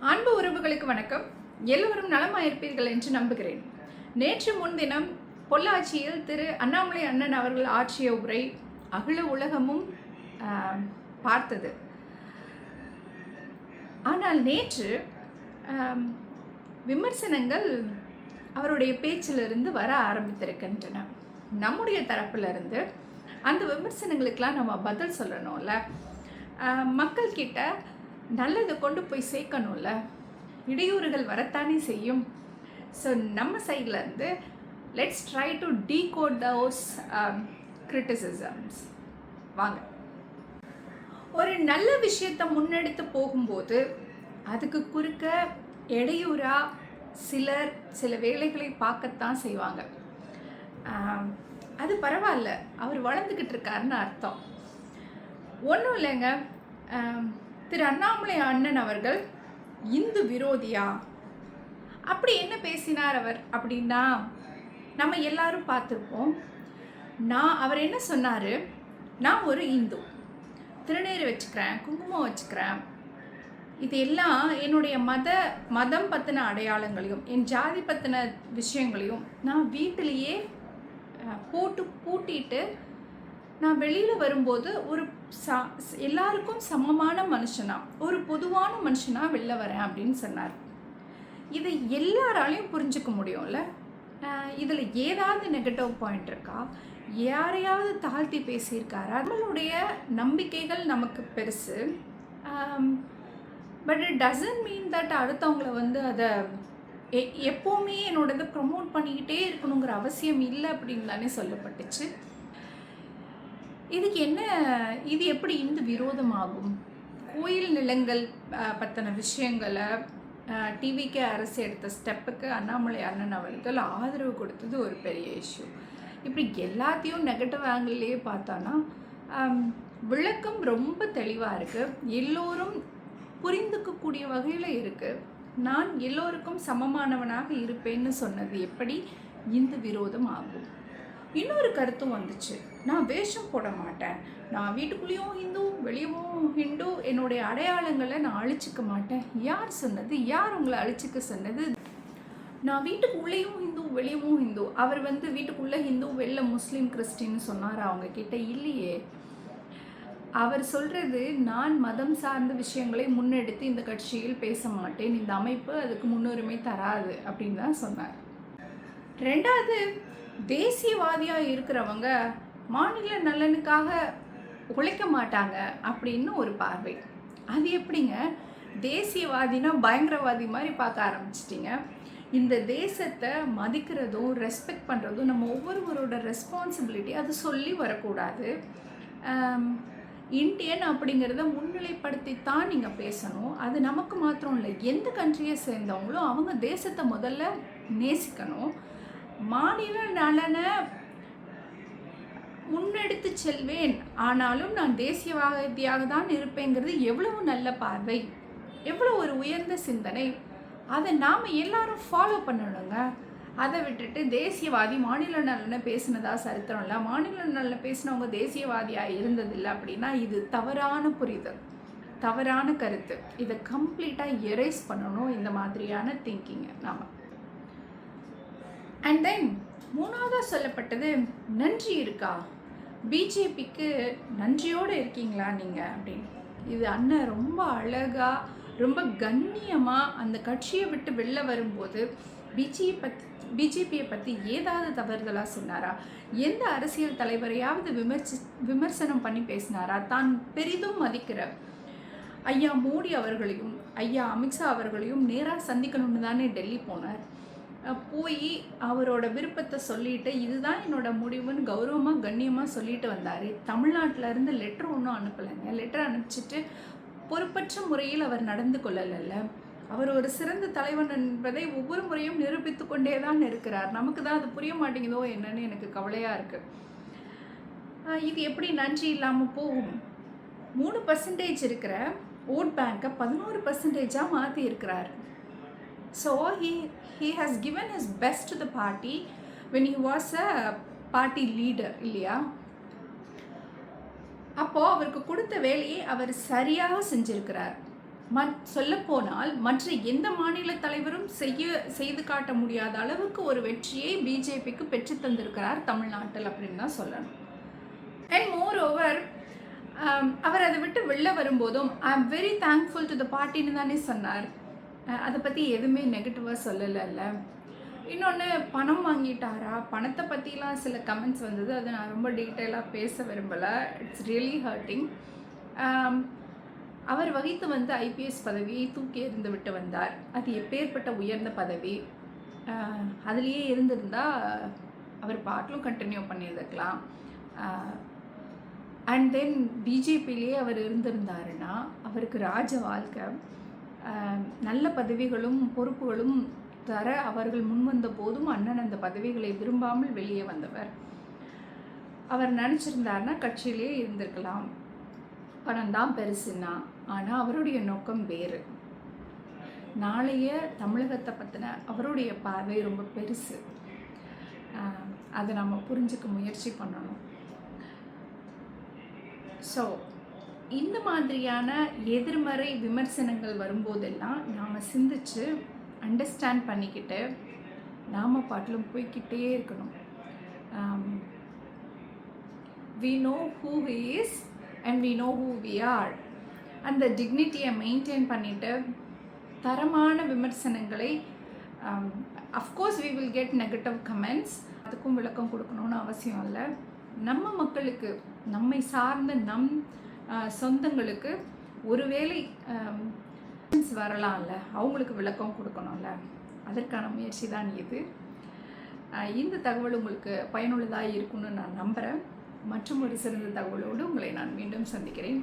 அன்பு உறவுகளுக்கு வணக்கம். எல்லோரும் நலமாயிருப்பீர்கள் என்று நம்புகிறேன். நேற்று முன்தினம் பொள்ளாச்சியில் திரு அண்ணாமலை அண்ணன் அவர்கள் ஆற்றிய உரை அகில உலகமும் பார்த்தது. ஆனால் நேற்று விமர்சனங்கள் அவருடைய பேச்சிலிருந்து வர ஆரம்பித்திருக்கின்றன. நம்முடைய தரப்பிலிருந்து அந்த விமர்சனங்களுக்கெல்லாம் நம்ம பதில் சொல்லணும்ல. மக்கள்கிட்ட நல்லதை கொண்டு போய் சேர்க்கணும்ல. இடையூறுகள் வரத்தானே செய்யும். ஸோ நம்ம சைட்லேருந்து let's try to decode those criticisms. வாங்க, ஒரு நல்ல விஷயத்தை முன்னெடுத்து போகும்போது அதுக்கு குறுக்க இடையூறாக சிலர் சில வேலைகளை பார்க்கத்தான் செய்வாங்க. அது பரவாயில்ல, அவர் வளர்ந்துக்கிட்டு இருக்காருன்னு அர்த்தம். ஒன்றும் இல்லைங்க. திரு அண்ணாமலை அண்ணன் அவர்கள் இந்து விரோதியா? அப்படி என்ன பேசினார் அவர் அப்படின்னா நம்ம எல்லாரும் பார்த்துருப்போம். அவர் என்ன சொன்னார், நான் ஒரு இந்து, திருநீர் வச்சுக்கிறேன், குங்குமம் வச்சுக்கிறேன், இது எல்லாம் என்னுடைய மதம் பற்றின அடையாளங்களையும் என் ஜாதி பற்றின விஷயங்களையும் நான் வீட்டிலேயே பூட்டிட்டு நான் வெளியில் வரும்போது ஒரு எல்லாருக்கும் சமமான மனுஷனாக, ஒரு பொதுவான மனுஷனாக வெளில வரேன் அப்படின்னு சொன்னார். இதை எல்லாராலையும் புரிஞ்சுக்க முடியும்ல. இதில் ஏதாவது நெகட்டிவ் பாயிண்ட் இருக்கா? யாரையாவது தாழ்த்தி பேசியிருக்காரா? நம்மளுடைய நம்பிக்கைகள் நமக்கு பெருசு. But it doesn't mean that அடுத்தவங்களை அதை எப்போவுமே என்னோடதை ப்ரொமோட் பண்ணிக்கிட்டே இருக்கணுங்கிற அவசியம் இல்லை அப்படின்னு தானே சொல்லப்பட்டுச்சு. இது எப்படி இந்து விரோதமாகும்? கோயில் நிலங்கள் பற்றின விஷயங்களை டிவிக்கு அரசு எடுத்த ஸ்டெப்புக்கு அண்ணாமலை அண்ணன் அவர்கள் ஆதரவு கொடுத்தது ஒரு பெரிய இஷ்யூ. இப்படி எல்லாத்தையும் நெகட்டிவ் ஆங்கிள்லேயே பார்த்தோன்னா விளக்கம் ரொம்ப தெளிவாக இருக்குது. எல்லோரும் புரிந்துக்கக்கூடிய வகையில் இருக்குது. நான் எல்லோருக்கும் சமமானவனாக இருப்பேன்னு சொன்னது எப்படி இந்து விரோதம் ஆகும்? இன்னொரு கருத்தும் வந்துச்சு, நான் வேஷம் போட மாட்டேன், நான் வீட்டுக்குள்ளேயும் ஹிந்து வெளியவும் ஹிந்து, என்னுடைய அடையாளங்களை நான் அழிச்சிக்க மாட்டேன். யார் சொன்னது? யார் உங்களை அழிச்சிக்க சொன்னது? நான் வீட்டுக்கு உள்ளேயும் ஹிந்து வெளியவும் ஹிந்து. அவர் வீட்டுக்குள்ளே ஹிந்து வெளில முஸ்லீம் கிறிஸ்டின்னு சொன்னார் அவங்க கிட்ட? இல்லையே. அவர் சொல்கிறது, நான் மதம் சார்ந்த விஷயங்களை முன்னெடுத்து இந்த கட்சியில் பேச மாட்டேன், இந்த அமைப்பு அதுக்கு முன்னுரிமை தராது அப்படின்னு தான் சொன்னார். ரெண்டாவது, தேசியவாதியாக இருக்கிறவங்க மாநில நலனுக்காக உழைக்க மாட்டாங்க அப்படின்னு ஒரு பார்வை. அது எப்படிங்க? தேசியவாதினா பயங்கரவாதி மாதிரி பார்க்க ஆரம்பிச்சிட்டிங்க. இந்த தேசத்தை மதிக்கிறதும் ரெஸ்பெக்ட் பண்ணுறதும் நம்ம ஒவ்வொருவரோட ரெஸ்பான்சிபிலிட்டி. அது சொல்லி வரக்கூடாது. இந்தியன் அப்படிங்கிறத முன்னிலைப்படுத்தித்தான் நீங்கள் பேசணும். அது நமக்கு மாத்திரம் இல்லை, எந்த கண்ட்ரியை சேர்ந்தவங்களும் அவங்க தேசத்தை முதல்ல நேசிக்கணும். மாநில நலனை முன்னெடுத்து செல்வேன், ஆனாலும் நான் தேசியவாதியாக தான் இருப்பேங்கிறது எவ்வளவு நல்ல பார்வை, எவ்வளோ ஒரு உயர்ந்த சிந்தனை. அதை நாம் எல்லாரும் ஃபாலோ பண்ணணுங்க. அதை விட்டுட்டு தேசியவாதி மாநில நலனை பேசினதா சரித்திரம் இல்லை, மாநில நலனை பேசினவங்க தேசியவாதியாக இருந்ததில்லை அப்படின்னா இது தவறான புரிதல், தவறான கருத்து. இதை கம்ப்ளீட்டாக எரேஸ் பண்ணணும் இந்த மாதிரியான திங்கிங்கை நாம். அண்ட் தென் மூணாவதாக சொல்லப்பட்டது, நன்றி இருக்கா? பிஜேபிக்கு நன்றியோடு இருக்கீங்களா நீங்கள் அப்படின்னு. இது அண்ணன் ரொம்ப அழகாக ரொம்ப கண்ணியமாக அந்த கட்சியை விட்டு வெளில வரும்போது பிஜேபியை பற்றி ஏதாவது தவறுதலாக சொன்னாரா? எந்த அரசியல் தலைவரையாவது விமர்சனம் பண்ணி பேசினாரா? தான் பெரிதும் மதிக்கிற ஐயா மோடி அவர்களையும் ஐயா அமித்ஷா அவர்களையும் நேராக சந்திக்கணும்னு தானே டெல்லி போனார். போய் அவரோட விருப்பத்தை சொல்லிட்டு இதுதான் என்னோட முடிவுன்னு கௌரவமாக கண்ணியமாக சொல்லிட்டு வந்தார். தமிழ்நாட்டிலேருந்து லெட்டர் ஒன்றும் அனுப்பலைங்க. லெட்டர் அனுப்பிச்சிட்டு பொறுப்பற்ற முறையில் அவர் நடந்து கொள்ளலைல்ல. அவர் ஒரு சிறந்த தலைவன் என்பதை ஒவ்வொரு முறையும் நிரூபித்து கொண்டே தான் இருக்கிறார். நமக்கு தான் அது புரிய மாட்டேங்குதோ என்னன்னு எனக்கு கவலையாக இருக்குது. இது எப்படி நன்றி இல்லாமல் போகும்? 3% இருக்கிற ஓட் பேங்கை 11% மாற்றி இருக்கிறார். So he has given his best to the party when he was a party leader, இல்லையா? அப்போது அவருக்கு கொடுத்த வேலையை அவர் சரியாக செஞ்சிருக்கிறார். சொல்லப்போனால் மற்ற எந்த மாநில தலைவரும் செய்து காட்ட முடியாத அளவுக்கு ஒரு வெற்றியை பிஜேபிக்கு பெற்று தந்திருக்கிறார் தமிழ்நாட்டில் அப்படின்னு தான் சொல்லணும். அண்ட் மோர் ஓவர் அவர் அதை விட்டு வெளில வரும்போதும் I am very thankful to the பார்ட்டின்னு தானே சொன்னார். அதை பற்றி எதுவுமே நெகட்டிவாக சொல்லலைல்ல. இன்னொன்று, பணம் வாங்கிட்டாரா, பணத்தை பற்றிலாம் சில கமெண்ட்ஸ் வந்தது. அதை நான் ரொம்ப டீட்டெயிலாக பேச விரும்பலை. It's really hurting. அவர் வகித்து வந்து ஐபிஎஸ் பதவியை தூக்கி எறிந்து விட்டு வந்தார். அது எப்பேற்பட்ட உயர்ந்த பதவி. அதுலேயே இருந்திருந்தால் அவர் பாட்டிலும் கண்டினியூ பண்ணியிருக்கலாம். அண்ட் தென் பிஜேபியிலே அவர் இருந்திருந்தாருன்னா அவருக்கு ராஜ வாழ்க்கை, நல்ல பதவிகளும் பொறுப்புகளும் தர அவர்கள் முன்வந்த போதும் அண்ணன் அந்த பதவிகளை விரும்பாமல் வெளியே வந்தவர். அவர் நினச்சிருந்தாருன்னா கட்சியிலே இருந்திருக்கலாம், பணம் தான் பெருசுன்னா. ஆனால் அவருடைய நோக்கம் வேறு. நாளைய தமிழகத்தை பற்றின அவருடைய பார்வை ரொம்ப பெருசு. அதை நம்ம புரிஞ்சுக்க முயற்சி பண்ணணும். ஸோ இந்த மாதிரியான எதிர்மறை விமர்சனங்கள் வரும்போதெல்லாம் நாம் சிந்திச்சு அண்டர்ஸ்டாண்ட் பண்ணிக்கிட்டு நாம் பாட்டிலும் போய்கிட்டே இருக்கணும். we know who he is and we know who we are. அந்த டிக்னிட்டியை மெயின்டைன் பண்ணிவிட்டு தரமான விமர்சனங்களை, of course we will get negative comments, அதுக்கும் விளக்கம் கொடுக்கணும்னு அவசியம் இல்லை. நம்ம மக்களுக்கு, நம்மை சார்ந்த நம் சொந்தங்களுக்கு ஒருவேளை வரலாம்ல, அவங்களுக்கு விளக்கம் கொடுக்கணும்ல, அதற்கான முயற்சி தான் இது. இந்த தகவல் உங்களுக்கு பயனுள்ளதாக இருக்கும்னு நான் நம்புகிறேன். மற்றும் ஒரு சிறந்த தகவலோடு உங்களை நான் மீண்டும் சந்திக்கிறேன்.